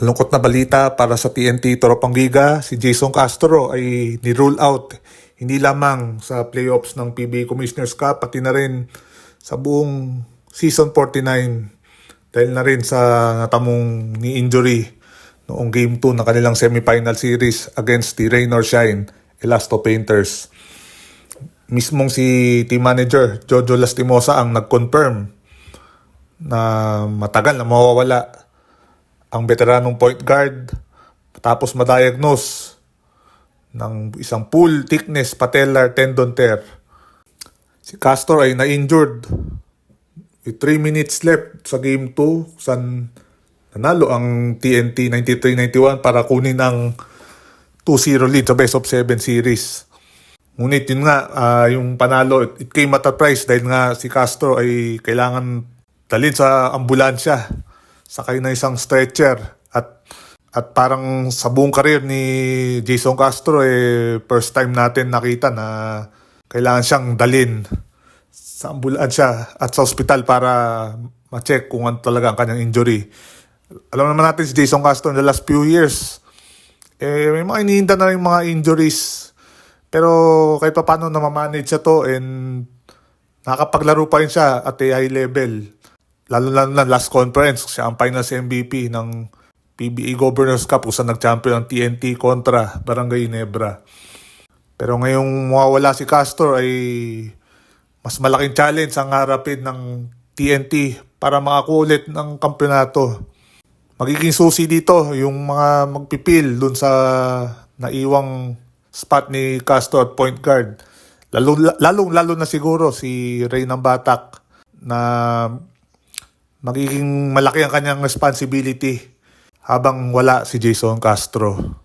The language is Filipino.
Malungkot na balita para sa TNT Toropanggiga, si Jason Castro ay ni-rule out hindi lamang sa playoffs ng PBA Commissioner's Cup pati na rin sa buong Season 49 dahil na rin sa natamong ni injury noong Game 2 ng kanilang semifinal series against the Rain or Shine Elasto Painters. Mismong si team manager Jojo Lastimosa ang nag-confirm na matagal na mawawala ang veteranong point guard tapos ma-diagnose ng isang full thickness patellar tendon tear. Si Castro ay na-injured with 3 minutes left sa Game 2 saan nanalo ang TNT 93-91 para kunin ang 2-0 lead sa Best of 7 series. Ngunit yun nga, yung panalo, it came at a price dahil nga si Castro ay kailangan dalhin sa ambulansya, sakay na isang stretcher at parang sa buong career ni Jason Castro first time natin nakita na kailangan siyang dalhin sa ambulansya at sa ospital para ma-check kung ano talaga ang kanyang injury. Alam naman natin si Jason Castro in the last few years, may mga iniinda na rin mga injuries. Pero kahit pa paano na-manage siya to and nakapaglaro pa rin siya at a high level. Lalo na last conference, siya ang finals MVP ng PBA Governors Cup kung saan nag-champion ang TNT kontra Barangay Ginebra. Pero ngayong mawawala si Castro ay mas malaking challenge ang harapin ng TNT para makakulit ng kampeonato. Magiging susi dito yung mga magpipil dun sa naiwang spot ni Castro at point guard. Lalo na siguro si Ray ng Batak na magiging malaki ang kanyang responsibility habang wala si Jason Castro.